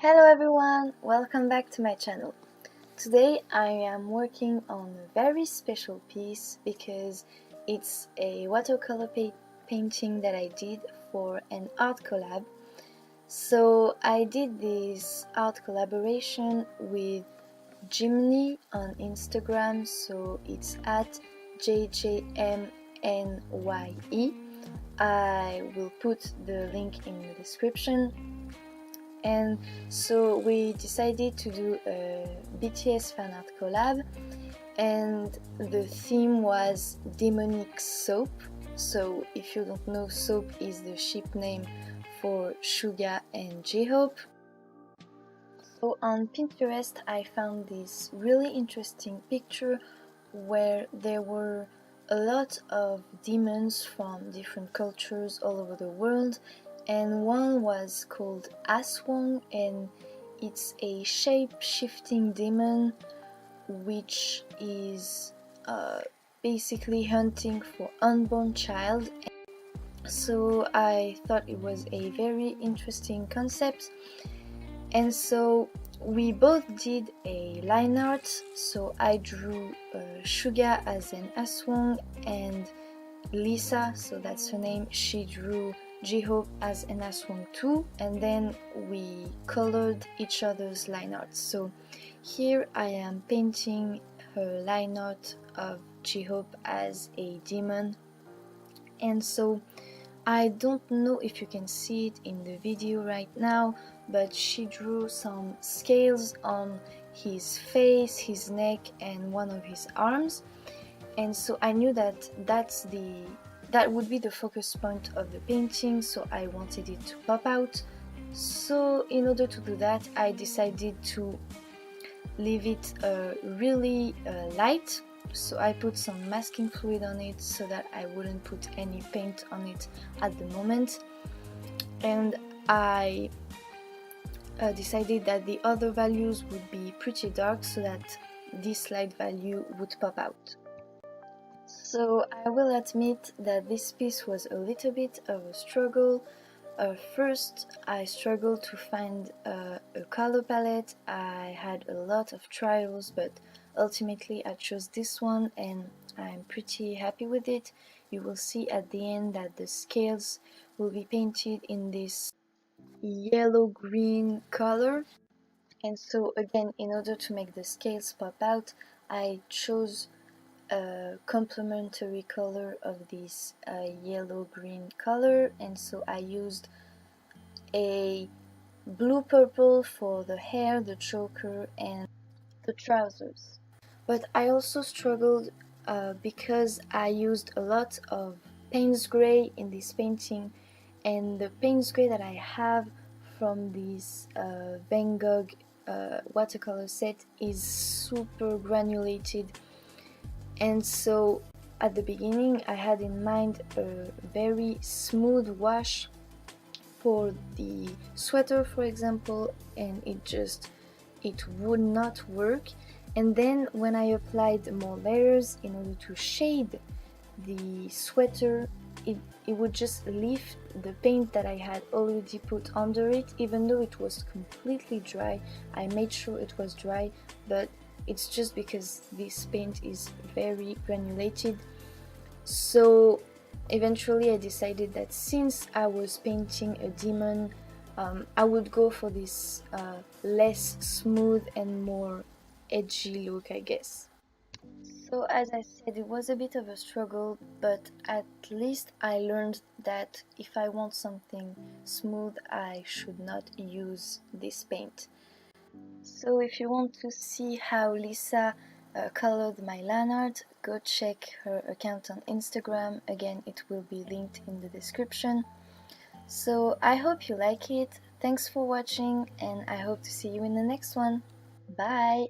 Hello everyone, welcome back to my channel. Today I am working on a very special piece because it's a watercolor painting that I did for an art collab. So I did this art collaboration with Jimny on Instagram, so it's at JJMNYE. I will put the link in the description. And so we decided to do a BTS Fanart collab, and the theme was demonic soap. So if you don't know, Sope is the ship name for Suga and J-Hope. So on Pinterest I found this really interesting picture where there were a lot of demons from different cultures all over the world, and one was called Aswang, and it's a shape-shifting demon which is basically hunting for unborn child. So I thought it was a very interesting concept, and so we both did a line art. So I drew Suga as an Aswang, and Lisa, so that's her name, she drew J-Hope as an Aswang too, and then we colored each other's line art. So here I am painting her line art of J-Hope as a demon, and so I don't know if you can see it in the video right now, but she drew some scales on his face, his neck, and one of his arms. And so I knew that that would be the focus point of the painting, so I wanted it to pop out. So in order to do that, I decided to leave it really light. So I put some masking fluid on it so that I wouldn't put any paint on it at the moment. And I decided that the other values would be pretty dark so that this light value would pop out. So I will admit that this piece was a little bit of a struggle. First I struggled to find a color palette. I had a lot of trials, but ultimately I chose this one and I'm pretty happy with it. You will see at the end that the scales will be painted in this yellow-green color. And so again, in order to make the scales pop out, I chose a complementary color of this yellow-green color, and so I used a blue-purple for the hair, the choker, and the trousers. But I also struggled because I used a lot of Payne's Gray in this painting, and the Payne's Gray that I have from this Van Gogh watercolor set is super granulated. And so at the beginning I had in mind a very smooth wash for the sweater, for example, and it would not work. And then when I applied more layers in order to shade the sweater, it would just lift the paint that I had already put under it, even though it was completely dry. I made sure it was dry, but it's just because this paint is very granulated. So eventually I decided that since I was painting a demon, I would go for this less smooth and more edgy look, I guess. So as I said, it was a bit of a struggle, but at least I learned that if I want something smooth, I should not use this paint. So if you want to see how Lisa colored my line art, go check her account on Instagram. Again, it will be linked in the description. So I hope you like it. Thanks for watching, and I hope to see you in the next one. Bye!